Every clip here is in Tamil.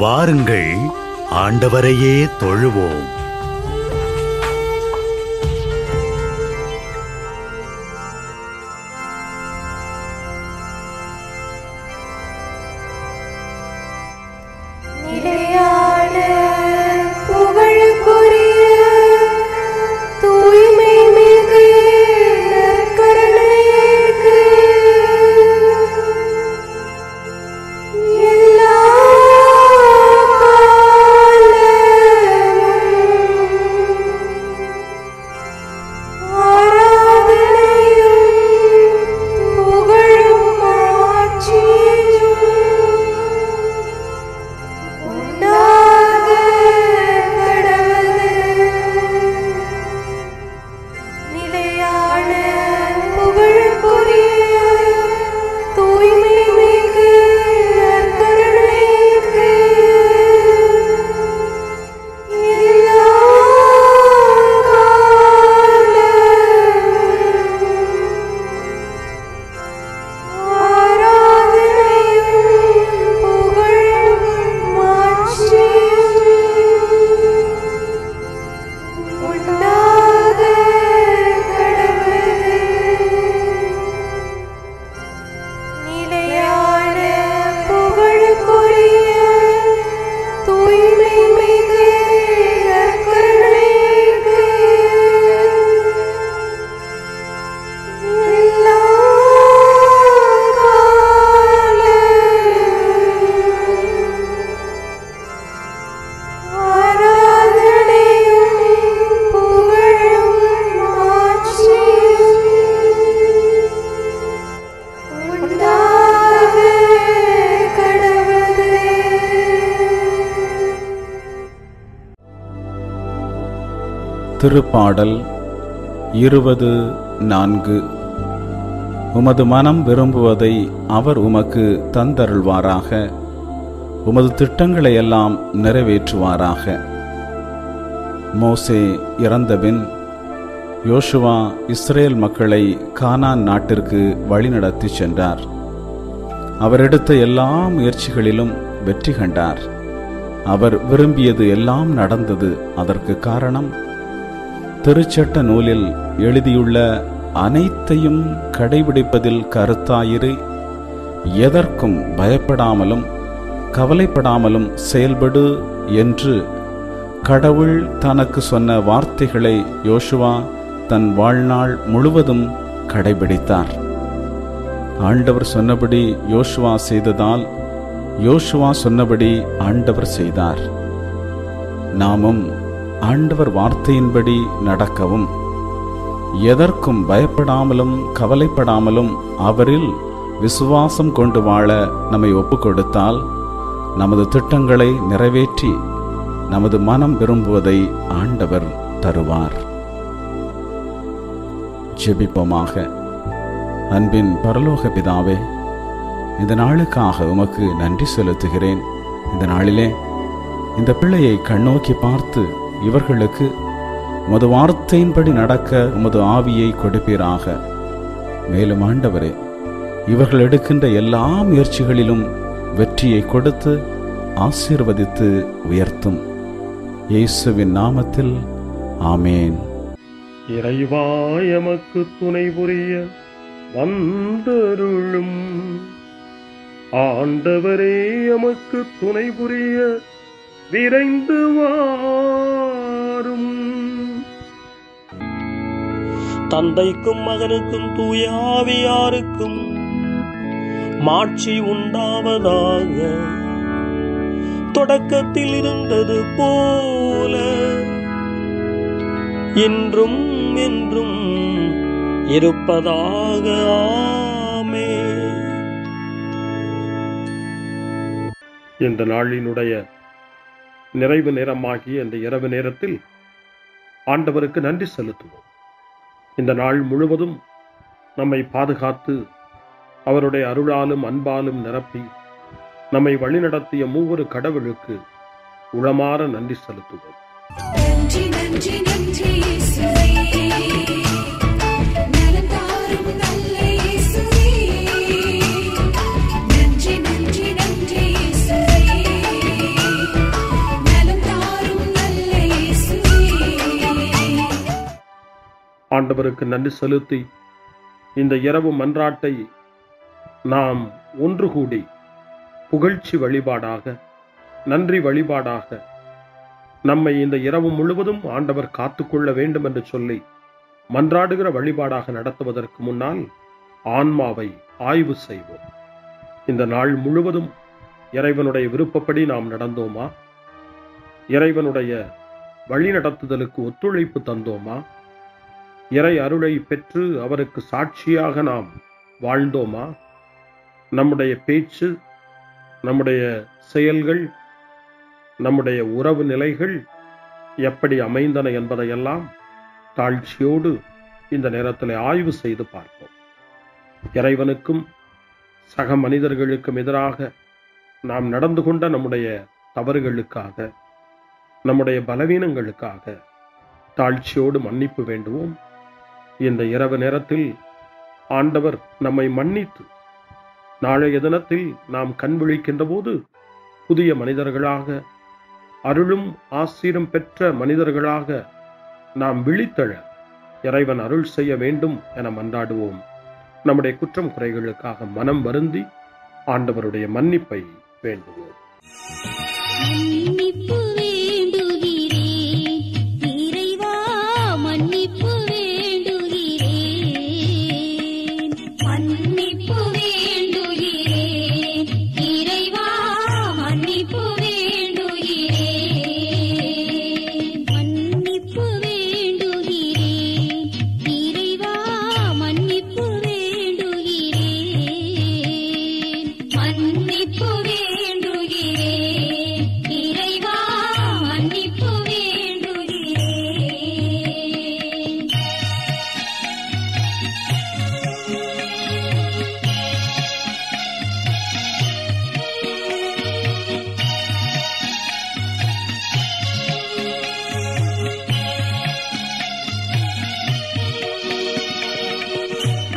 வாருங்கள், ஆண்டவரையே தொழுவோம். திருப்பாடல் 24. உமது மனம் விரும்புவதை அவர் உமக்கு தந்தருள்வாராக. உமது திட்டங்களை எல்லாம் நிறைவேற்றுவாராக. மோசே இறந்தபின் யோசுவா இஸ்ரேல் மக்களை கானான் நாட்டிற்கு வழிநடத்தி சென்றார். அவர் எடுத்த எல்லா முயற்சிகளிலும் வெற்றி கண்டார். அவர் விரும்பியது எல்லாம் நடந்தது. அதற்கு காரணம், திருச்சட்ட நூலில் எழுதியுள்ள அனைத்தையும் கடைபிடிப்பதில் கருத்தாயிரு, எதற்கும் பயப்படாமலும் கவலைப்படாமலும் செயல்படு என்று கடவுள் தனக்கு சொன்ன வார்த்தைகளை யோசுவா தன் வாழ்நாள் முழுவதும் கடைபிடித்தார். ஆண்டவர் சொன்னபடி யோசுவா செய்ததால் யோசுவா சொன்னபடி ஆண்டவர் செய்தார். நாமும் ஆண்டவர் வார்த்தையின்படி நடக்கவும், எதற்கும் பயப்படாமலும் கவலைப்படாமலும் அவரில் விசுவாசம் கொண்டு வாழ நம்மை ஒப்புக்கொடுத்தால் நமது திட்டங்களை நிறைவேற்றி நமது மனம் விரும்புவதை ஆண்டவர் தருவார். ஜெபிப்போமாக. அன்பின் பரலோக பிதாவே, இந்த நாளுக்காக உமக்கு நன்றி செலுத்துகிறேன். இந்த நாளிலே இந்த பிள்ளையை கண்ணோக்கி பார்த்து இவர்களுக்கு உமது வார்த்தையின்படி நடக்க உமது ஆவியை கொடுப்பீராக. மேலும் ஆண்டவரே, இவர்கள் எடுக்கின்ற எல்லா முயற்சிகளிலும் வெற்றியை கொடுத்து ஆசீர்வதித்து உயர்த்தும். இயேசுவின் நாமத்தில் ஆமேன். இறைவா எமக்கு துணை புரிய வந்தருளும். ஆண்டவரே எமக்கு துணை புரிய விரைந்து வாரும். தந்தைக்கும் மகனுக்கும் தூய ஆவியாருக்கும் மாட்சி உண்டாவதாக. தொடக்கத்தில் இருந்தது போல என்றும் என்றும் இருப்பதாக. ஆமென். இந்த நாளினுடைய நிறைவு நேரமாகிய இந்த இரவு நேரத்தில் ஆண்டவருக்கு நன்றி செலுத்துவோம். இந்த நாள் முழுவதும் நம்மை பாதுகாத்து அவருடைய அருளாலும் அன்பாலும் நிரப்பி நம்மை வழிநடத்திய மூவொரு கடவுளுக்கு உளமாற நன்றி செலுத்துவோம். நன்றி நன்றி நன்றி இயேசுவே, நலம் தாரும் நல்ல இயேசுவே. நன்றி நன்றி நன்றி இயேசுவே. ஆண்டவருக்கு நன்றி செலுத்தி இந்த இரவு மன்றாட்டை நாம் ஒன்று கூடி புகழ்ச்சி வழிபாடாக, நன்றி வழிபாடாக நம்மை இந்த இரவு முழுவதும் ஆண்டவர் காத்துக்கொள்ள வேண்டும் என்று சொல்லி மன்றாடுகிற வழிபாடாக நடத்துவதற்கு முன்னால் ஆன்மாவை ஆய்வு செய்வோம். இந்த நாள் முழுவதும் இறைவனுடைய விருப்பப்படி நாம் நடந்தோமா? இறைவனுடைய வழிநடத்துதலுக்கு ஒத்துழைப்பு தந்தோமா? இறை அருளை பெற்று அவருக்கு சாட்சியாக நாம் வாழ்ந்தோமா? நம்முடைய பேச்சு, நம்முடைய செயல்கள், நம்முடைய உறவு நிலைகள் எப்படி அமைந்தன என்பதையெல்லாம் தாழ்ச்சியோடு இந்த நேரத்தில் ஆய்வு செய்து பார்ப்போம். இறைவனுக்கும் சக மனிதர்களுக்கும் எதிராக நாம் நடந்து கொண்ட நம்முடைய தவறுகளுக்காக, நம்முடைய பலவீனங்களுக்காக தாழ்ச்சியோடு மன்னிப்பு வேண்டுவோம். இந்த இரவு நேரத்தில் ஆண்டவர் நம்மை மன்னித்து நாளைய தினத்தில் நாம் கண் விழிக்கின்ற போது புதிய மனிதர்களாக, அருளும் ஆசீரும் பெற்ற மனிதர்களாக நாம் விழித்தெழ இறைவன் அருள் செய்ய வேண்டும் என மன்றாடுவோம். நம்முடைய குற்றம் குறைகளுக்காக மனம் வருந்தி ஆண்டவருடைய மன்னிப்பை வேண்டுவோம். மன்னிப்பு வேண்டுகிறேன் இறைவா, மன்னிப்பு வேண்டுகிறேன். மன்னிப்பு வேண்டுகிறேன் இறைவா, மன்னிப்பு வேண்டுகிறேன். மன்னிப்பு வேண்டுகிறேன் இறைவா, மன்னிப்பு வேண்டுகிறேன். மன்னிப்பு வேண்டுகிறேன் இறைவா, மன்னிப்பு வேண்டுகிறேன்.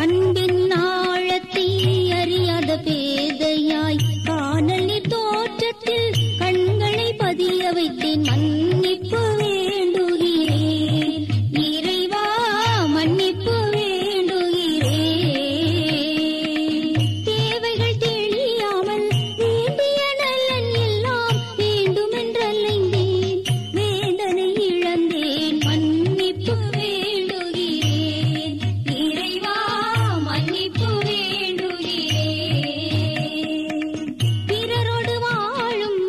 அன்பின் ஆழத்தை அறியாத பேதையாய் காணலின் தோற்றத்தில் கண்களை பதிய வைத்தேன். மன்னிப்பு வேண்டுகிறேன் இறைவா, மன்னிப்பு வேண்டுகிறேன். தேவைகள் தெரியாமல் வேண்டிய நலன் எல்லாம் வேண்டுமென்றலைந்தேன், வேதனை இழந்தேன். மன்னிப்பு வேண்டுகிறேன் இறைவா, மன்னிப்பு வேண்டுகிறேன். பிறரோடு வாழும்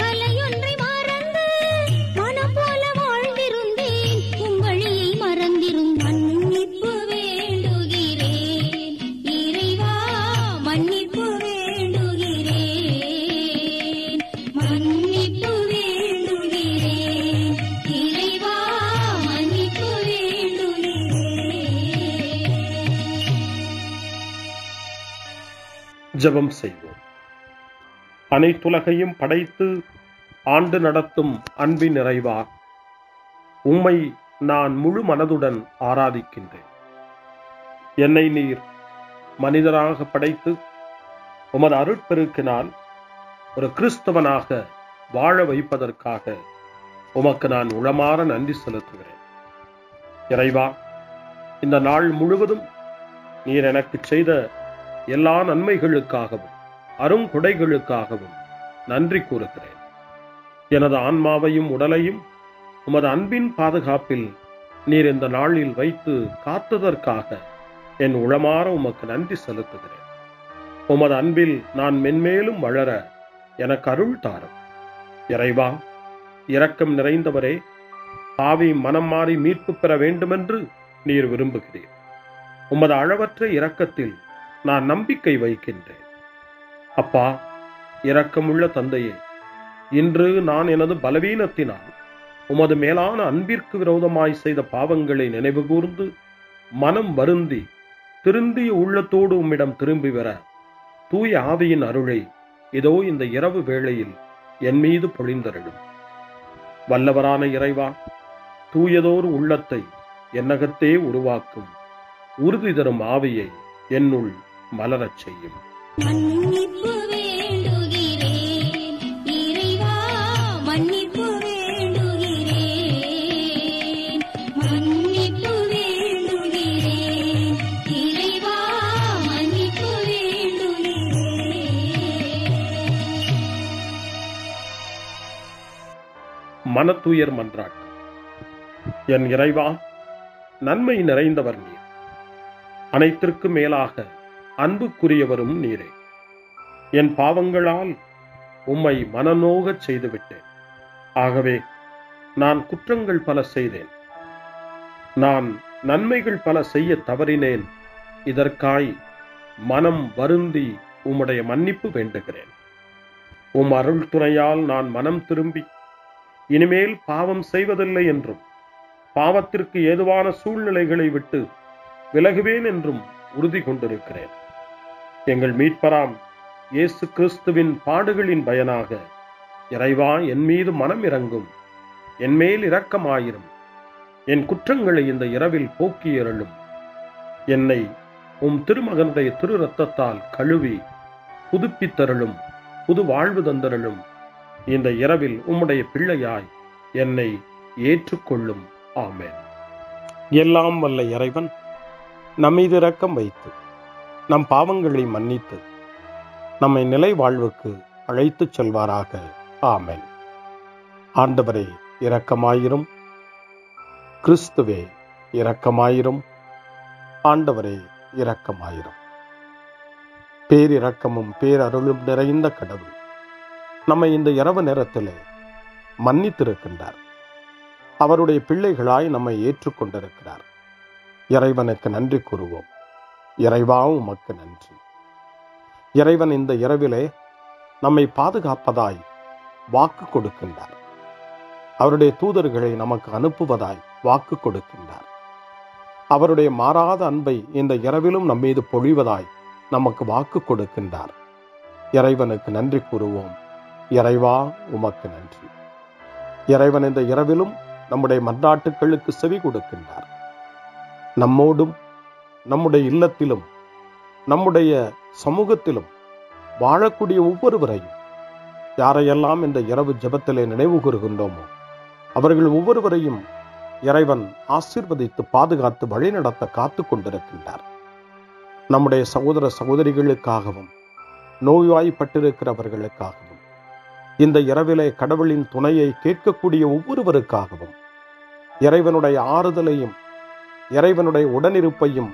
கலையொன்றை மறந்து மனம் போல வாழ்ந்திருந்தேன், உம் வழியை மறந்திரும். மன்னிப்பு வேண்டுகிறேன் இறைவா, மன்னிப்பு வேண்டுகிறேன். மன்னிப்பு வேண்டுகிறேன் இறைவா, மன்னிப்பு வேண்டுகிறேன். ஜெபம் செய்வோம். அனைத்துலகையும் படைத்து ஆண்டு நடத்தும் அன்பின் நிறைவா, உம்மை நான் முழு மனதுடன் ஆராதிக்கின்றேன். என்னை நீர் மனிதராக படைத்து உமது அருட்பெருக்கினால் ஒரு கிறிஸ்தவனாக வாழ வைப்பதற்காக உமக்கு நான் உளமாற நன்றி செலுத்துகிறேன். இறைவா, இந்த நாள் முழுவதும் நீர் எனக்கு செய்த எல்லா நன்மைகளுக்காகவும் அருங்கொடைகளுக்காகவும் நன்றி கூறுகிறேன். எனது ஆன்மாவையும் உடலையும் உமது அன்பின் பாதுகாப்பில் நீர் இந்த நாளில் வைத்து காத்ததற்காக என் உளமாற உமக்கு நன்றி செலுத்துகிறேன். உமது அன்பில் நான் மென்மேலும் வளர எனக்கு அருள் தாரும். இறைவா, இரக்கம் நிறைந்தவரே, பாவி மனம் மாறி மீட்பு பெற வேண்டுமென்று நீர் விரும்புகிறீர். உமது அளவற்ற இரக்கத்தில் நான் நம்பிக்கை வைக்கின்றேன். அப்பா, இரக்கமுள்ள தந்தையே, இன்று நான் எனது பலவீனத்தினால் உமது மேலான அன்பிற்கு விரோதமாய் செய்த பாவங்களை நினைவு கூர்ந்து மனம் வருந்தி திருந்திய உள்ளத்தோடு உம்மிடம் திரும்பி வர தூய ஆவியின் அருளை இதோ இந்த இரவு வேளையில் என் மீது பொழிந்தருளும். வல்லவரான இறைவா, தூயதோர் உள்ளத்தை என்னகத்தே உருவாக்கும் உறுதி தரும் ஆவியை என்னுள் மலரச் செய்யும். மன்னிப்பு வேண்டுகிறேன் இறைவா, மன்னிப்பு வேண்டுகிறேன். மன்னிப்பு வேண்டுகிறேன் மனத்துயர் மன்றாட்டு. என் இறைவா, நன்மை நிறைந்தவர் நீர், அனைத்திற்கும் மேலாக அன்புக்குரியவரும் நீரே. என் பாவங்களால் உம்மை மனநோகச் செய்துவிட்டேன். ஆகவே நான் குற்றங்கள் பல செய்தேன், நான் நன்மைகள் பல செய்ய தவறினேன். இதற்காய் மனம் வருந்தி உம்முடைய மன்னிப்பு வேண்டுகிறேன். உம் அருள் துணையால் நான் மனம் திரும்பி இனிமேல் பாவம் செய்வதில்லை என்றும் பாவத்திற்கு ஏதுவான சூழ்நிலைகளை விட்டு விலகுவேன் என்றும் உறுதி கொண்டிருக்கிறேன். எங்கள் மீட்பராம் இயேசு கிறிஸ்துவின் பாடுகளின் பயனாக இறைவா, என் மீது மனம் இறங்கும், என் மேல் இரக்கமாயிரும். என் குற்றங்களை இந்த இரவில் போக்கியருளும். என்னை உம் திருமகனுடைய திரு இரத்தத்தால் கழுவி புதுப்பித்தருளும், புது வாழ்வு தந்தருளும். இந்த இரவில் உம்முடைய பிள்ளையாய் என்னை ஏற்றுக்கொள்ளும். ஆமென். எல்லாம் வல்ல இறைவன் நம்மீது இரக்கம் வைத்து நம் பாவங்களை மன்னித்து நம்மை நிலை வாழ்வுக்கு அழைத்துச் செல்வாராக. ஆமென். ஆண்டவரே இரக்கமாயிரும். கிறிஸ்துவே இரக்கமாயிரும். ஆண்டவரே இரக்கமாயிரும். பேரிரக்கமும் பேரருளும் நிறைந்த கடவுள் நம்மை இந்த இரவு நேரத்திலே மன்னித்திருக்கின்றார். அவருடைய பிள்ளைகளாய் நம்மை ஏற்றுக்கொண்டிருக்கிறார். இறைவனுக்கு நன்றி கூறுவோம். இறைவா, உமக்கு நன்றி. இறைவன் இந்த இரவிலே நம்மை பாதுகாப்பதாய் வாக்கு கொடுக்கின்றார். அவருடைய தூதர்களை நமக்கு அனுப்புவதாய் வாக்கு கொடுக்கின்றார். அவருடைய மாறாத அன்பை இந்த இரவிலும் நம்மீது பொழிவதாய் நமக்கு வாக்கு கொடுக்கின்றார். இறைவனுக்கு நன்றி கூறுவோம். இறைவா, உமக்கு நன்றி. இறைவன் இந்த இரவிலும் நம்முடைய மன்றாட்டுக்களுக்கு செவி கொடுக்கின்றார். நம்மோடும் நம்முடைய இல்லத்திலும் நம்முடைய சமூகத்திலும் வாழக்கூடிய ஒவ்வொருவரையும், யாரையெல்லாம் இந்த இரவு ஜெபத்திலே நினைவு கூறுகின்றோமோ அவர்கள் ஒவ்வொருவரையும் இறைவன் ஆசீர்வதித்து பாதுகாத்து வழிநடத்த காத்து கொண்டிருக்கின்றார். நம்முடைய சகோதர சகோதரிகளுக்காகவும் நோய்வாய்ப்பட்டிருக்கிறவர்களுக்காகவும் இந்த இரவிலே கடவுளின் துணையை கேட்கக்கூடிய ஒவ்வொருவருக்காகவும் இறைவனுடைய ஆறுதலையும் இறைவனுடைய உடனிருப்பையும்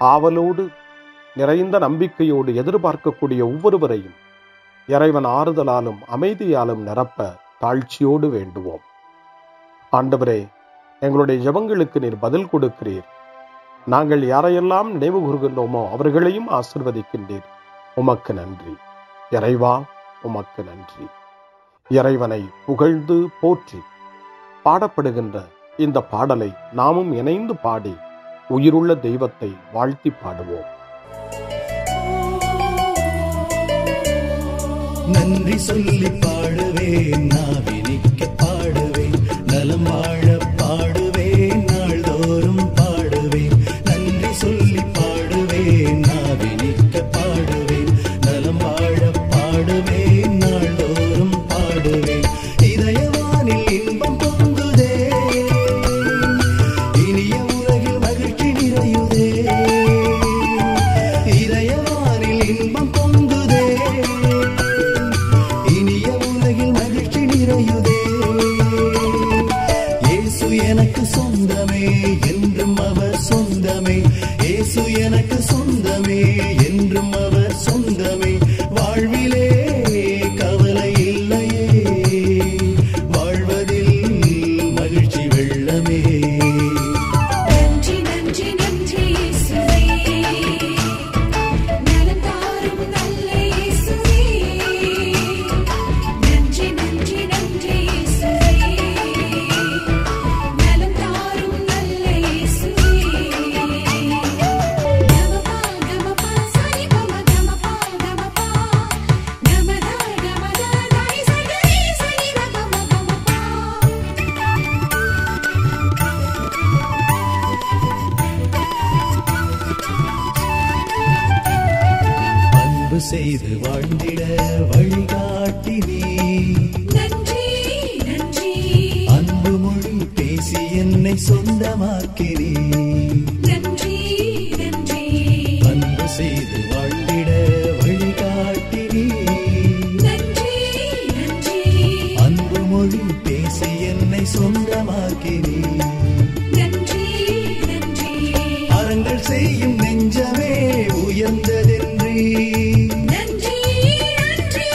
ஆவலோடு நிறைந்த நம்பிக்கையோடு எதிர்பார்க்கக்கூடிய ஒவ்வொருவரையும் இறைவன் ஆறுதலாலும் அமைதியாலும் நிரப்ப தாழ்ச்சியோடு வேண்டுவோம். ஆண்டவரே, எங்களுடைய ஜெபங்களுக்கு நீர் பதில் கொடுக்கிறீர். நாங்கள் யாரையெல்லாம் நினைவு கூறுகின்றோமோ அவர்களையும் ஆசீர்வதிக்கின்றீர். உமக்கு நன்றி. இறைவா, உமக்கு நன்றி. இறைவனை புகழ்ந்து போற்றி பாடப்படுகின்ற இந்த பாடலை நாமும் இணைந்து பாடி உயிருள்ள தெய்வத்தை வாழ்த்தி பாடுவோம். நன்றி சொல்லி பாடுவேன், நாவினிக்க பாடுவேன், நலம் வாழ பாடுவேன், நாள்தோறும் பாடுவேன். நன்றி சொல்லி பாடுவேன், நாவினிக்க பாடுவேன், நலம் வாழ பாடுவேன், நாள்தோறும் பாடுவேன். இதயவானில் இன்பம் பொங்குதே, இனிய உலகில் மகிழ்ச்சி நிறையுதே. இதயவானில் இன்பம் பொங்குதே, இனிய உலகில் மகிழ்ச்சி நிறையுதே. இயேசு எனக்கு சொந்தமே, என்றும் அவர் சொந்தமே. இயேசு எனக்கு சொந்தமே, என்றும் அவர் சொந்தமே. வாழ்விலே கவலை இல்லையே, வாழ்வதில் மகிழ்ச்சி வெள்ளமே. நன்றி நன்றி நன்றி இயேசுவே, நலம் தாரும் நல்ல இயேசுவே. நன்றி நன்றி நன்றி இயேசுவே, நலம் தாரும் நல்ல இயேசுவே. நமபா நமபா சா சொந்தமாக்கினீ. நன்றி நன்றி அறங்கள் செய்யும் நெஞ்சமே உயர்ந்ததென்றே. நன்றி நன்றி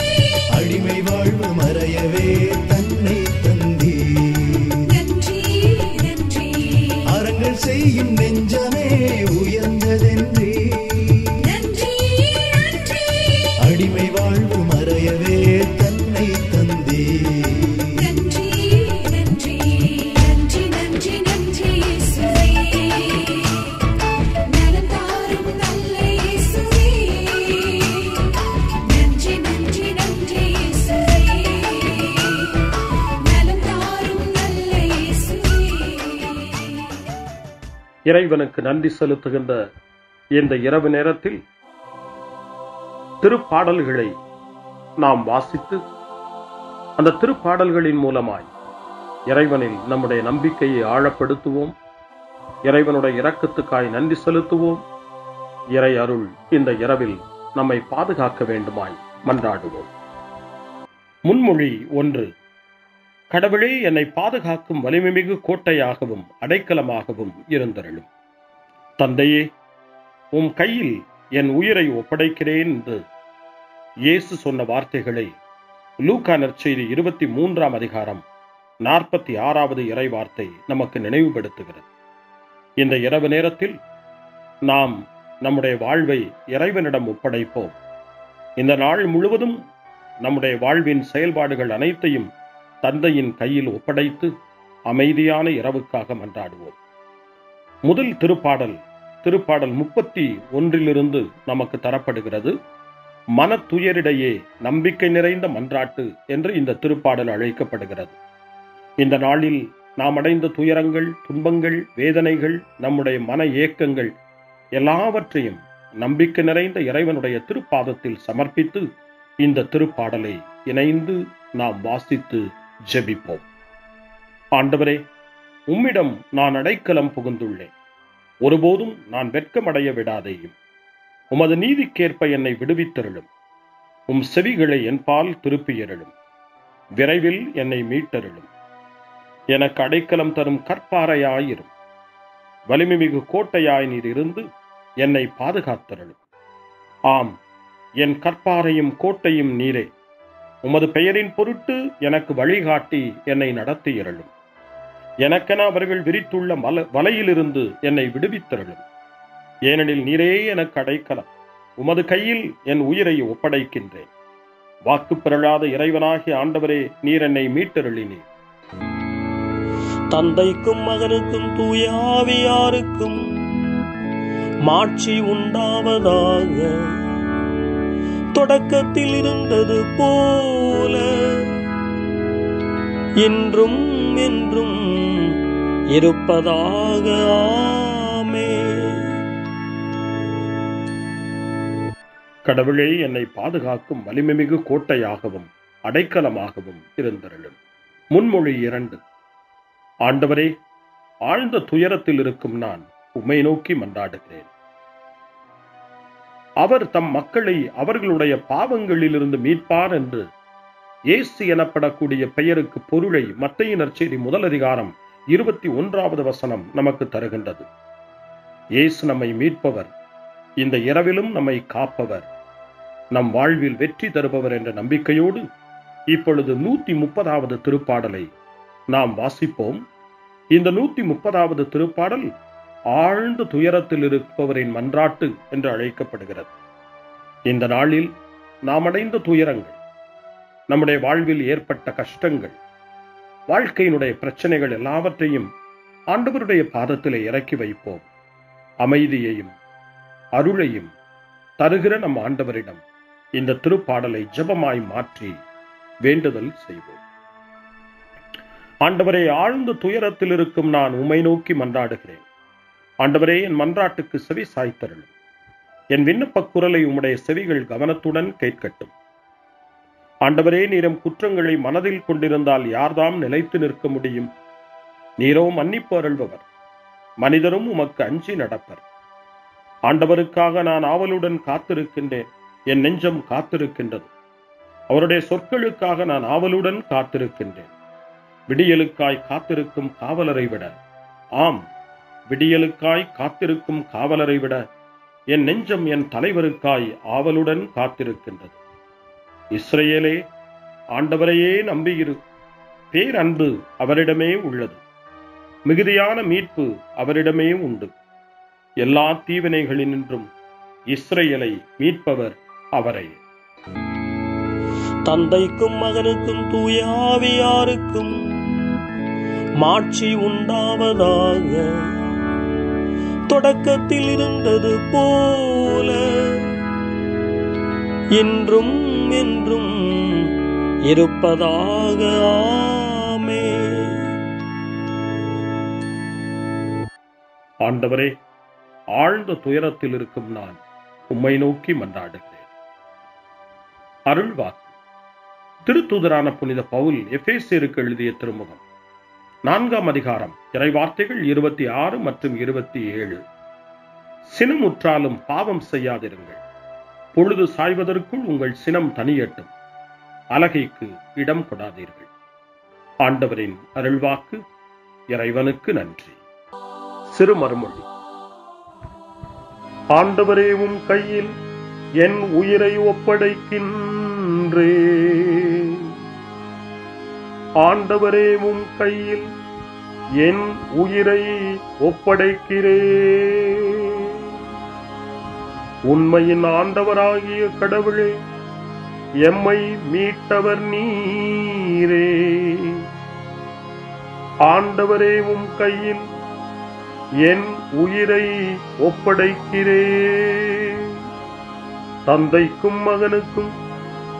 அடிமை வாழ்வு மறையவே தன்னை தந்தீ. நன்றி நன்றி அறங்கள் செய்யும் நெஞ்சமே உயர்ந்ததென்றே. நன்றி நன்றி அடிமை வாழ்வு மறையவே தன்னை தந்தீ. நன்றி நன்றி நன்றி நன்றி நன்றி இயேசுவே. நலம் தாரும் நல்ல இயேசுவே. நன்றி நன்றி நன்றி இயேசுவே. நலம் தாரும் நல்ல இயேசுவே. இறைவனுக்கு நன்றி செலுத்துகின்ற இந்த இரவு நேரத்தில் திருப்பாடல்களை நாம் வாசித்து அந்த திருப்பாடல்களின் மூலமாய் இறைவனில் நம்முடைய நம்பிக்கையை ஆழப்படுத்துவோம். இறைவனுடைய இரக்கத்துக்காய் நன்றி செலுத்துவோம். இறை அருள் இந்த இரவில் நம்மை பாதுகாக்க வேண்டுமாய் மன்றாடுவோம். முன்மொழி 1. கடவுளே, என்னை பாதுகாக்கும் வலிமைமிகு கோட்டையாகவும் அடைக்கலமாகவும் இருந்தருளும். தந்தையே, உம் கையில் என் உயிரை ஒப்படைக்கிறேன் என்று இயேசு சொன்ன வார்த்தைகளை லூக்கா நற்செய்தி 23ஆம் அதிகாரம் 46வது இறை வார்த்தை நமக்கு நினைவுபடுத்துகிறது. இந்த இரவு நேரத்தில் நாம் நம்முடைய வாழ்வை இறைவனிடம் ஒப்படைப்போம். இந்த நாள் முழுவதும் நம்முடைய வாழ்வின் செயல்பாடுகள் அனைத்தையும் தந்தையின் கையில் ஒப்படைத்து அமைதியான இரவுக்காக மன்றாடுவோம். முதல் திருப்பாடல் 31 நமக்கு தரப்படுகிறது. மனத்துயரிடையே நம்பிக்கை நிறைந்த மன்றாட்டு என்று இந்த திருப்பாடல் அழைக்கப்படுகிறது. இந்த நாளில் நாம் அடைந்த துயரங்கள், துன்பங்கள், வேதனைகள், நம்முடைய மன ஏக்கங்கள் எல்லாவற்றையும் நம்பிக்கை நிறைந்த இறைவனுடைய திருப்பாதத்தில் சமர்ப்பித்து இந்த திருப்பாடலை இணைந்து நாம் வாசித்து ஜெபிப்போம். ஆண்டவரே, உம்மிடம் நான் அடைக்கலம் புகுந்துள்ளேன். ஒருபோதும் நான் வெட்கமடைய விடாதேயும். உமது நீதிக்கேற்ப என்னை விடுவித்தருளும். உம் செவிகளை என்பால் திருப்பியருளும். விரைவில் என்னை மீட்டருளும். எனக்கு அடைக்கலம் தரும் கற்பாறையாயிரும். வலிமைமிகு கோட்டையாய் நீர் இருந்து என்னை பாதுகாத்தருளும். ஆம், என் கற்பாறையும் கோட்டையும் நீரே. உமது பெயரின் பொருட்டு எனக்கு வழிகாட்டி என்னை நடத்தியருளும். எனக்கென அவர்கள் விரித்துள்ள வலையிலிருந்து என்னை விடுவித்தருளும். ஏனெனில் நீரே எனக்கு அடைக்கலம். உமது கையில் என் உயிரை ஒப்படைக்கின்றேன். வாக்கு பெறலாத இறைவனாகிய ஆண்டவரே, நீர் என்னை மீட்டருளினீர். தந்தைக்கும் மகனுக்கும் தூய ஆவியாருக்கும் மாட்சி உண்டாவதாக. தொடக்கத்தில் இருந்தது போல இன்றும் என்றும் இருப்பதாக. ஆமென். கடவுளே, என்னை பாதுகாக்கும் வலிமைமிகு கோட்டையாகவும் அடைக்கலமாகவும் இருந்தருளும். முன்மொழி 2. ஆண்டவரே, ஆழ்ந்த துயரத்தில் இருக்கும் நான் உம்மை நோக்கி மன்றாடுகிறேன். அவர் தம் மக்களை அவர்களுடைய பாவங்களிலிருந்து மீட்பார் என்று இயேசு எனப்படக்கூடிய பெயருக்கு பொருளை மத்தேயு நற்செய்தி 1 அதிகாரம் 21வது வசனம் நமக்கு தருகின்றது. இயேசு நம்மை மீட்பவர், இந்த இரவிலும் நம்மை காப்பவர், நம் வாழ்வில் வெற்றி தருபவர் என்ற நம்பிக்கையோடு இப்பொழுது 130வது திருப்பாடலை நாம் வாசிப்போம். இந்த 130வது திருப்பாடல் ஆழ்ந்த துயரத்தில் இருப்பவரின் மன்றாட்டு என்று அழைக்கப்படுகிறது. இந்த நாளில் நாம் அடைந்த துயரங்கள், நம்முடைய வாழ்வில் ஏற்பட்ட கஷ்டங்கள், வாழ்க்கையினுடைய பிரச்சனைகள் எல்லாவற்றையும் ஆண்டவருடைய பாதத்திலே இறக்கி வைப்போம். அமைதியையும் அருளையும் தருகிற நம் ஆண்டவரிடம் இந்த திருப்பாடலை ஜெபமாய் மாற்றி வேண்டுதல் செய்வோம். ஆண்டவரே, ஆழ்ந்த துயரத்தில் இருக்கும் நான் உம்மை நோக்கி மன்றாடுகிறேன். ஆண்டவரே, என் மன்றாட்டுக்கு செவி சாய்த்தருளும். என் விண்ணப்ப குரலை உம்முடைய செவிகள் கவனத்துடன் கேட்கட்டும். ஆண்டவரே, நீரும் குற்றங்களை மனதில் கொண்டிருந்தால் யார்தாம் நிலைத்து நிற்க முடியும்? நீரோ மன்னிப்பு அருள்பவர், மனிதரும் உமக்கு அஞ்சி நடப்பர். ஆண்டவருக்காக நான் ஆவலுடன் காத்திருக்கின்றேன். என் நெஞ்சம் காத்திருக்கின்றது. அவருடைய சொற்களுக்காக நான் ஆவலுடன் காத்திருக்கின்றேன். விடியலுக்காய் காத்திருக்கும் காவலரை விட, ஆம், விடியலுக்காய் காத்திருக்கும் காவலரை விட என் நெஞ்சம் என் தலைவருக்காய் ஆவலுடன் காத்திருக்கின்றது. இஸ்ரவேலே, ஆண்டவரையே நம்பியிரு. பேரன்பு அவரிடமே உள்ளது. மிகுதியான மீட்பு அவரிடமே உண்டு. எல்லா தீவினைகளினின்றும் இஸ்ரவேலை மீட்பவர் அவரே. தந்தைக்கும் மகனுக்கும் தூய ஆவியாருக்கும் மாட்சி உண்டாவதாக. தொடக்கத்தில் இருந்தது போல இன்றும் என்றும் இருப்பதாக. ஆமென். ஆண்டவரே, ஆழ்ந்த துயரத்தில் இருக்கும் நான் உம்மை நோக்கி மன்றாடுகிறேன். அருள்வாக்கு. திருத்தூதரான புனித பவுல் எபேசியருக்கு எழுதிய திருமுகம் 4ஆம் அதிகாரம், இறைவார்த்தைகள் 26 மற்றும் 27. சினமுற்றாலும் பாவம் செய்யாதிருங்கள். பொழுது சாய்வதற்குள் உங்கள் சினம் தனியட்டும். அலகைக்கு இடம் கொடாதீர்கள். ஆண்டவரின் அருள்வாக்கு. இறைவனுக்கு நன்றி. சிறுமறுமொழி. ஆண்டவரே, உம் கையில் என் உயிரை ஒப்படைக்கின்றேன். ஆண்டவரே, உம் கையில் என் உயிரை ஒப்படைக்கிறேன். உண்மையின் ஆண்டவராகிய கடவுளே, எம்மை மீட்டவர் நீரே. ஆண்டவரே, உம் கையில் என் உயிரை ஒப்படைக்கிறேன். தந்தைக்கும் மகனுக்கும்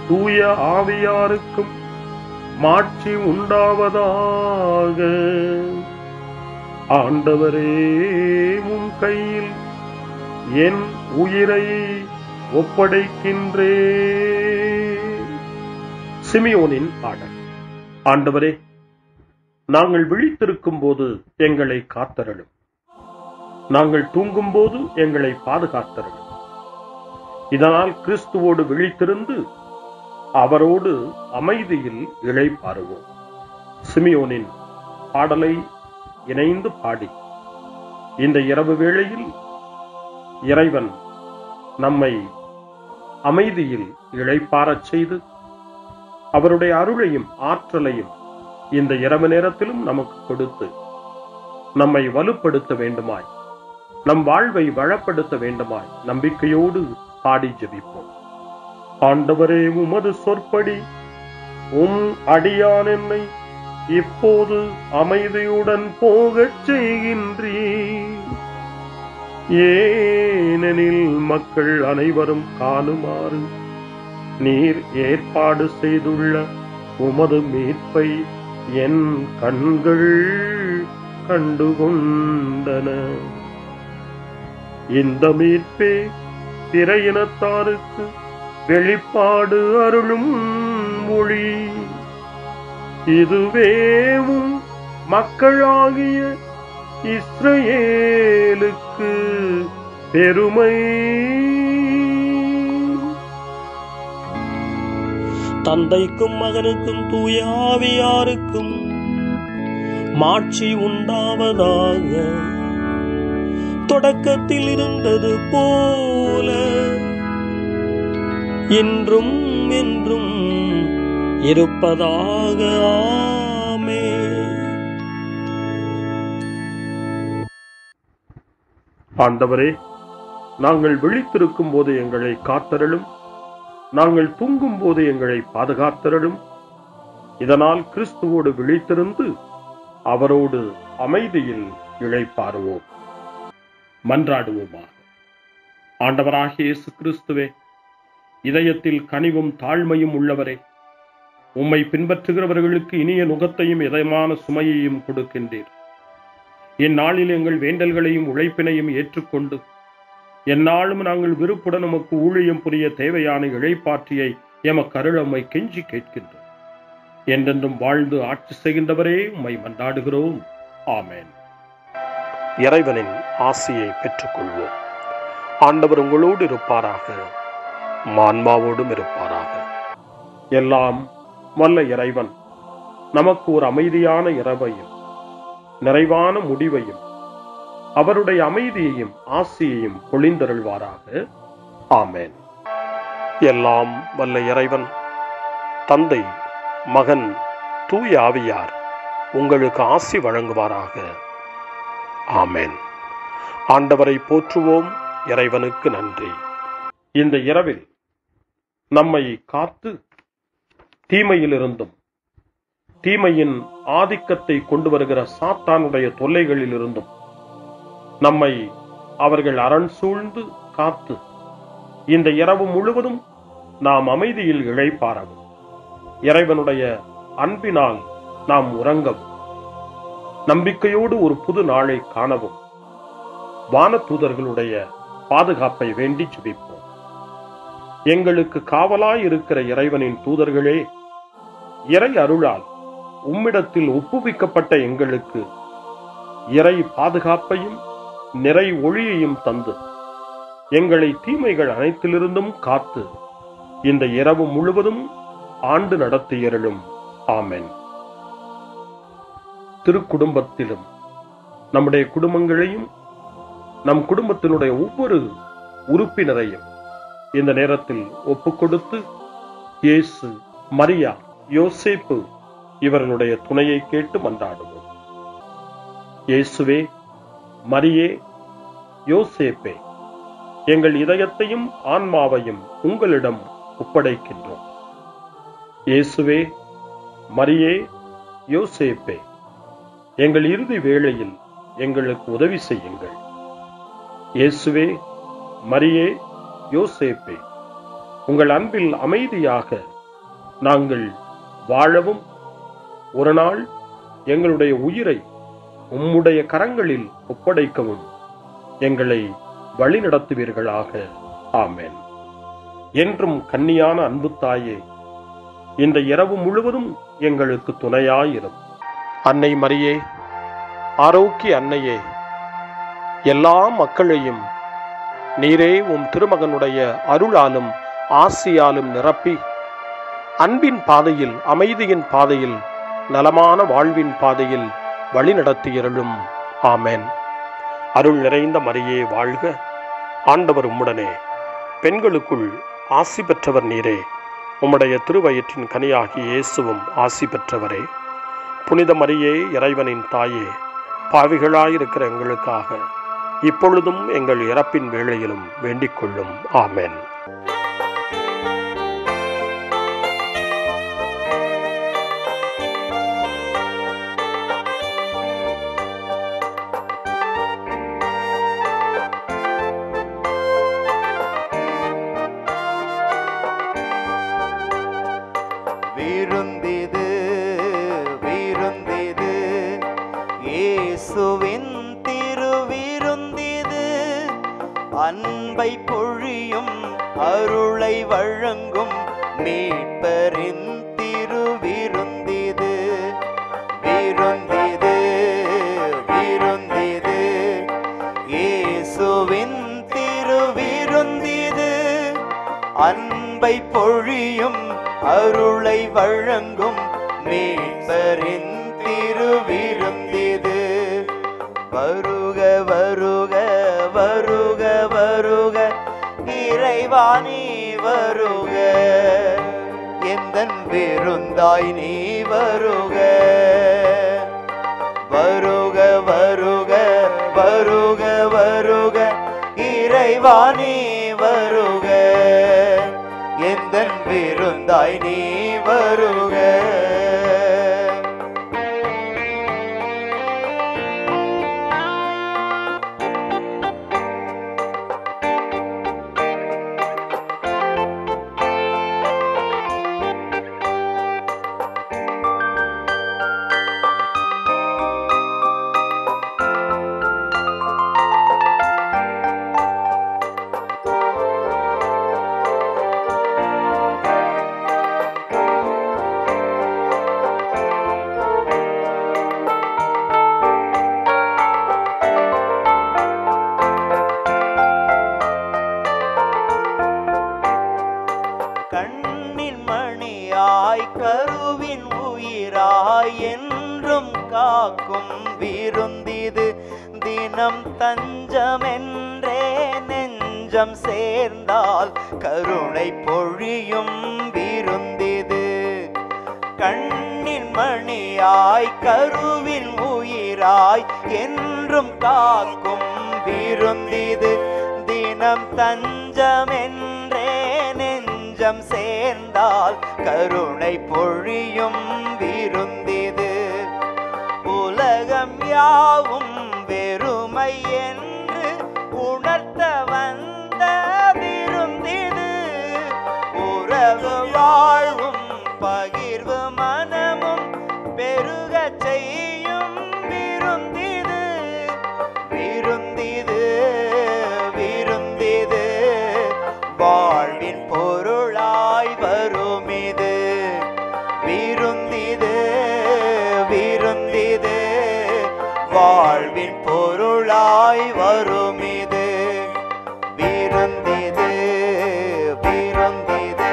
தூய ஆவியாருக்கும் மாட்சி உண்டாவதாக. ஆண்டவரே, உம் கையில் என் உயிரை ஒப்படைக்கின்றேன். சிமியோனின் பாடல். ஆண்டவரே, நாங்கள் விழித்திருக்கும் போது எங்களை காத்தருளும். நாங்கள் தூங்கும் போது எங்களை பாதுகாத்தருளும். இதனால் கிறிஸ்துவோடு விழித்திருந்து அவரோடு அமைதியில் இளைப்பாறுவோம். சிமியோனின் பாடலை இணைந்து பாடி இந்த இரவு வேளையில் இறைவன் நம்மை அமைதியில் இளைப்பாறச் செய்து அவருடைய அருளையும் ஆற்றலையும் இந்த இரவு நேரத்திலும் நமக்கு கொடுத்து நம்மை வலுப்படுத்த வேண்டுமாய், நம் வாழ்வை வளப்படுத்த வேண்டுமாய் நம்பிக்கையோடு பாடி ஜெபிப்போம். ஆண்டவரே, உமது சொற்படி உம் அடியான் என்னை இப்போது அமைதியுடன் போகச் செய்கின்றீர். ஏனெனில் மக்கள் அனைவரும் காணுமாறு நீர் ஏற்பாடு செய்துள்ள உமது மீட்பை என் கண்கள் கண்டுகொண்டன. இந்த மீட்பே பிற இனத்தாருக்கு வெளிப்பாடு அருளும் மொழி. இதுவேவும் மக்களாகிய இஸ்ரவேலுக்கு பெருமை. தந்தைக்கும் மகனுக்கும் தூய ஆவியாருக்கும் மாட்சி உண்டாவதாக. தொடக்கத்தில் இருந்தது போல இன்றும் என்றும் இருப்பதாக. ஆமென். ஆண்டவரே, நாங்கள் விழித்திருக்கும் போது எங்களை காத்தருளும். நாங்கள் தூங்கும் போது எங்களை பாதுகாத்தருளும். இதனால் கிறிஸ்துவோடு விழித்திருந்து அவரோடு அமைதியில் இளைப்பாறுவோம். மன்றாடுவோமாக. ஆண்டவராகிய இயேசு கிறிஸ்துவே, இதயத்தில் கனிவும் தாழ்மையும் உள்ளவரே, உம்மை பின்பற்றுகிறவர்களுக்கு இனிய நுகத்தையும் இதயமான சுமையையும் கொடுக்கின்றீர். இந்நாளில் எங்கள் வேண்டல்களையும் உழைப்பினையும் ஏற்றுக்கொண்டு எந்நாளும் நாங்கள் விருப்புடன் உமக்கு ஊழியம் புரிய தேவையான இளைப்பாற்றியை எமக்கு அருள உம்மை கெஞ்சி கேட்கின்றோம். என்றென்றும் வாழ்ந்து ஆட்சி செய்கின்றவரே, உம்மை மன்றாடுகிறோம். ஆமென். இறைவனின் ஆசியை பெற்றுக்கொள்வோம். ஆண்டவர் உங்களோடு இருப்பாராக, ஆன்மாவோடும் இருப்பாராக. எல்லாம் வல்ல இறைவன் நமக்கு ஒரு அமைதியான இரவையும் நிறைவான முடிவையும் அவருடைய அமைதியையும் ஆசியையும் பொழிந்தருள்வாராக. ஆமென். எல்லாம் வல்ல இறைவன் தந்தை, மகன், தூய ஆவியார் உங்களுக்கு ஆசி வழங்குவாராக. ஆமென். ஆண்டவரை போற்றுவோம். இறைவனுக்கு நன்றி. இந்த இரவில் நம்மை காத்து தீமையிலிருந்தும் தீமையின் ஆதிக்கத்தை கொண்டு வருகிற சாத்தானுடைய தொல்லைகளிலிருந்தும் நம்மை அவர்கள் அரண் சூழ்ந்து காத்து இந்த இரவு முழுவதும் நாம் அமைதியில் இளைப்பாறவும், இறைவனுடைய அன்பினால் நாம் உறங்கவும், நம்பிக்கையோடு ஒரு புது நாளை காணவும் வானதூதர்களுடைய பாதுகாப்பை வேண்டி ஜெபிப்போம். எங்களுக்கு காவலாய் இருக்கிற இறைவனின் தூதர்களே, இறை அருளால் உம்மிடத்தில் ஒப்புவிக்கப்பட்ட எங்களுக்கு இறை பாதுகாப்பையும் நிறை ஒளியையும் தந்து எங்களை தீமைகள் அனைத்திலிருந்தும் காத்து இந்த இரவு முழுவதும் ஆண்டு நடத்தியருளும். ஆமென். திருக்குடும்பத்திலும் நம்முடைய குடும்பங்களையும் நம் குடும்பத்தினுடைய ஒவ்வொரு உறுப்பினரையும் இந்த நேரத்தில் ஒப்புக்கொடுத்து இயேசு, மரியா, யோசேப்பு இவர்களுடைய துணையை கேட்டு மன்றாடுவோம். இயேசுவே, மரியே, யோசேப்பே, எங்கள் இதயத்தையும் ஆன்மாவையும் உங்களிடம் ஒப்படைக்கின்றோம். இயேசுவே, மரியே, யோசேப்பே, எங்கள் இறுதி வேளையில் எங்களுக்கு உதவி செய்யுங்கள். இயேசுவே, மரியே, யோசேப்பே, உங்கள் அன்பில் அமைதியாக நாங்கள் வாழவும் ஒரு நாள் எங்களுடைய உயிரை உம்முடைய கரங்களில் ஒப்படைக்கவும் எங்களை வழிநடத்துவீர்களாக. ஆமென். என்றும் கன்னியான அன்பு தாயே, இந்த இரவு முழுவதும் எங்களுக்கு துணையாயிரும். அன்னை மரியே, ஆரோக்கிய அன்னையே, எல்லா மக்களையும் நீரே உம் திருமகனுடைய அருளாலும் ஆசியாலும் நிரப்பி அன்பின் பாதையில், அமைதியின் பாதையில், நலமான வாழ்வின் பாதையில் வழிநடத்தியருளும். ஆமென். அருள் நிறைந்த மரியே வாழ்க. ஆண்டவர் உம்முடனே, பெண்களுக்குள் ஆசி பெற்றவர் நீரே. உம்முடைய திருவயிற்றின் கனியாகிய இயேசுவும் ஆசி பெற்றவரே. புனித மரியே, இறைவனின் தாயே, பாவிகளாயிருக்கிற எங்களுக்காக இப்பொழுதும் எங்கள் இறப்பின் வேளையிலும் வேண்டிக் கொள்ளும். ஆமென். விருந்திது விருந்திது இயேசுவின் திருவிருந்திது, அன்பை பொழியும் அருளை வழங்கும் மீட்பரின் திருவிருந்திது. விருந்திது விருந்திது இயேசுவின் திருவிருந்திது, அன்பை பொழியும் அருளை வழங்கும் மீட்பரின் திருவிருந்திது. வருக வருக வருக வருக இறைவா நீ வருக, எந்தன் விருந்தாய் நீ வருக. வருக வருக வருக வருக இறைவா நீ வருக, எந்தன் விருந்தாய் நீ வருக. மணியாய் என்றும் காக்கும் விருந்திது. தினம் தஞ்சமென்றே நெஞ்சம் சேர்ந்தால் கருணை பொழியும் விருந்திது. கண்ணின் மணியாய் கருவின் உயிராய் என்றும் காக்கும் விருந்திது. தினம் தஞ்சமென்றே நெஞ்சம் சேர்ந்தால் கருணை பொழியும் விருந்திது. உலகம் யாவும் வெறுமை என்று உணர்த்த வந்த விருந்திது. உறவு வாழ்வும் பகிர்வு மனமும் பெருகச் செய்யும் விருந்திது. விருந்திது விருந்திது வாழ்வின் பொருளாய் வருமிது. விருந்திது விருந்திது வாழ்வின் பொருளாய் வருமிது. விருந்திது விருந்திது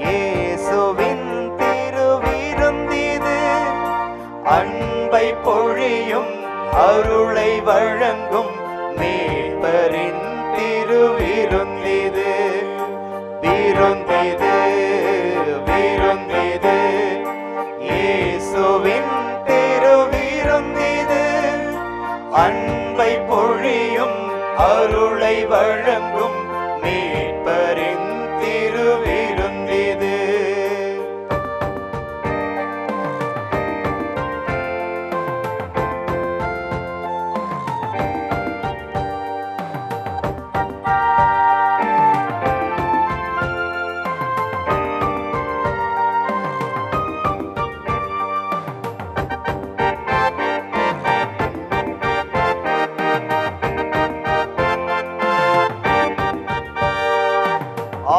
இயேசுவின் திருவிருந்திது. அன்பை பொழியும் அருளை வழங்கும் மீட்பரின் திருவிருந்திது. விருந்திது விருந்திது இயேசுவின் திருவிருந்திது. அன்பை பொழியும் அருளை வழங்கும் மீட்பரின் திருவிருந்திது.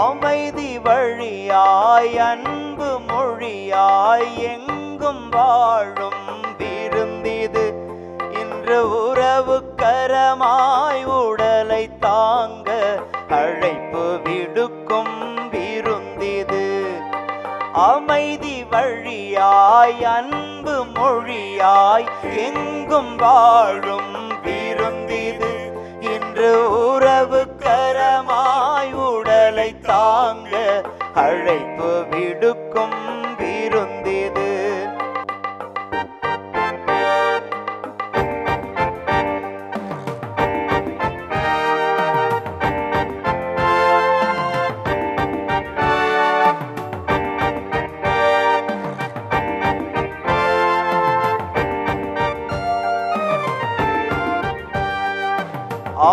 அமைதி வழியாய் அன்பு மொழியாய் எங்கும் வாழும் விருந்திது. இன்று உறவு கரமாய் உடலை தாங்க அழைப்பு விடுக்கும் விருந்திது. அமைதி வழியாய் அன்பு மொழியாய் எங்கும் வாழும் விருந்திது. இன்று உறவு கரமாய் உடலை தாங்க அழைப்பு விடுக்கும் விருந்திது.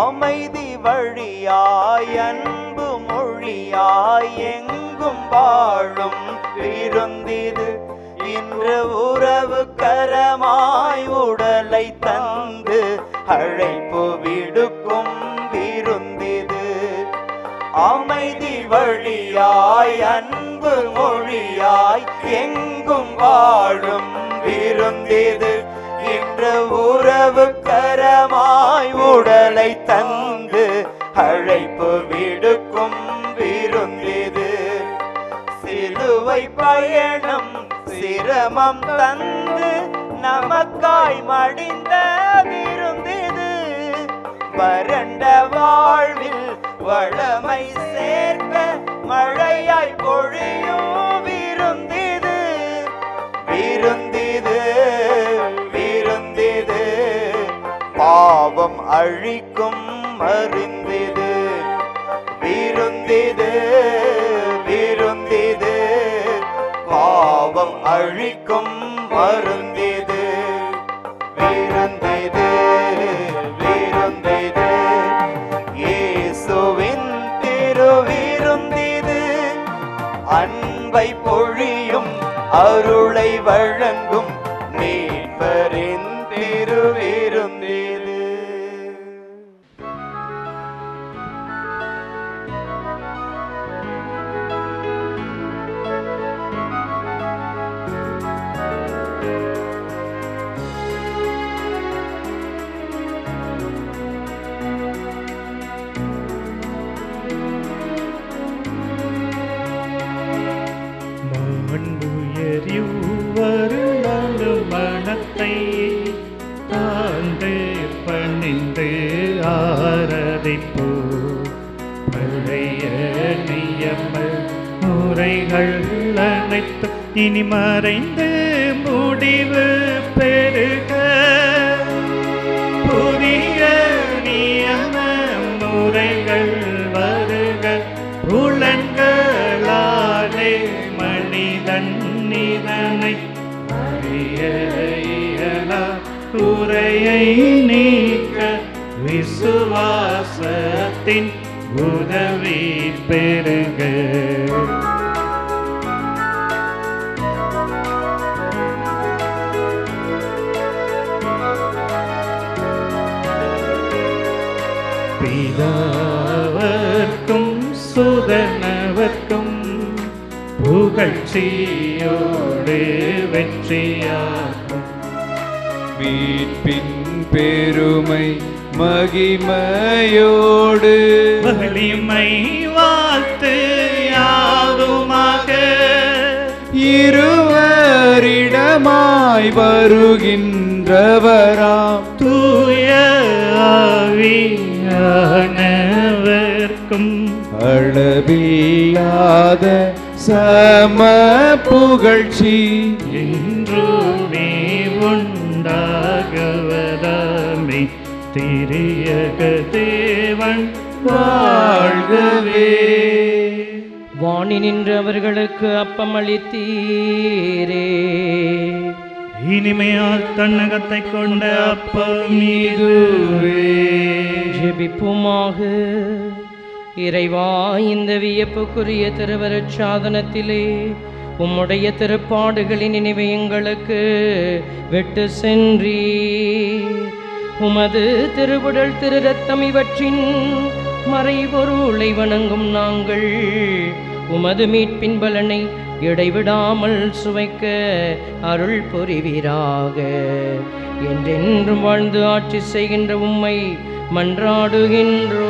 அமைதி வழியாய் அன்பு மொழியாய் எங்கும் வாழும் விருந்திது. இன்று உறவு கரமாய் உடலை தந்து அழைப்பு விடுக்கும் விருந்திது. அமைதி வழியாய் அன்பு மொழியாய் எங்கும் வாழும் விருந்திது. இன்று உறவு கரமாய் உடலை தந்து அழைப்பு விடுக்கும் விருந்திது. சிலுவை பயணம் சிரமம் தந்து நமக்காய் மடிந்த விருந்திது. வறண்ட வாழ்வில் வளமை சேர்க்க மழையாய் பொழியும் விருந்திது. விருந்திது விருந்திது பாவம் அழிக்கும் மருந்திது. விருந்திது விருந்திது பாவம் அழிக்கும் மருந்திது. விருந்திது விருந்திது இயேசுவின் திருவிருந்திது. அன்பை பொழியும் அருளை வழங்கும் மீட்பரின் திருவிருந்திது. மாண்புயரிவ்வருளால் மதிப்பு பழைய நியம முறைகள் அனைத்தும் இனி மறைந்து முடிவு பெறுக. புதிய நியம முறைகள் வருக. புலன்களாலே மனிதன் இதனை அறிய இயலா. குறையை நீக்க விசுவாசத்தின் உதவி பெறுக. பிதாவர்க்கும் சுதனவர்க்கும் புகழ்ச்சியோடு வெற்றியாகும். மீட்பின் பெருமை மகிமையோடு வலிமை வாழ்த்து யாதுமாக. இருவரிடமாய் வருகின்றவராம் தூய ஆவியானவர்க்கும் அளவில்லாத சம புகழ்ச்சி என்றுமே உண்டாகுவதாமே. திரியக தேவன் வாழ்கவே. வாணி நின்று அவர்களுக்கு அப்பம் அளித்தீரே. இனிமையால் தன்னகத்தை கொண்ட அப்பம் இதுவே. ஜெபிப்போமாக. இறைவா, இந்த வியப்புக்குரிய திருவருட் சாதனத்திலே உம்முடைய திருப்பாடுகளின் நினைவை எங்களுக்கு விட்டு சென்றீர். உமது திருவுடல் திரு ரத்தம் இவற்றின் மறைபொருளை வணங்கும் நாங்கள் உமது மீட்பின் பலனை இடைவிடாமல் சுவைக்க அருள் புரிவீராக. என்றென்றும் வாழ்ந்து ஆட்சி செய்கின்ற உம்மை மன்றாடுகின்றோம்.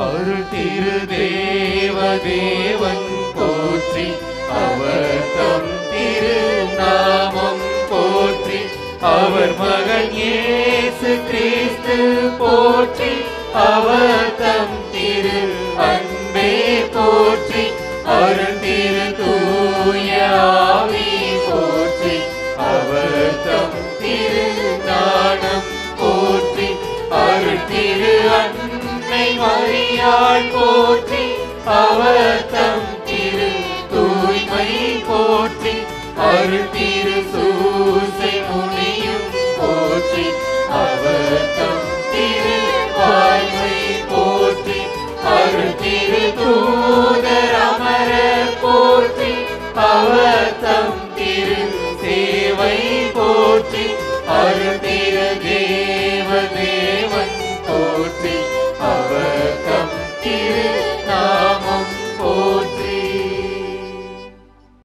அருள் திரு தேவன் போற்றி. அவர் தம் திரு நாமம் போற்றி. அவர் மகன் இயேசு கிறிஸ்து போற்றி. அவர் தம் திரு அன்பே போற்றி. அருள் திரு தூய ஆவி போற்றி. அவர் தம் திரு ஞானம் போற்றி. அருள் திரு அன்னை மரியாள் போற்றி. அவர் தம் திரு தூய்மை போற்றி. அருள் திரு சூசை முனியும் போற்றி. அவர் தம் அவர்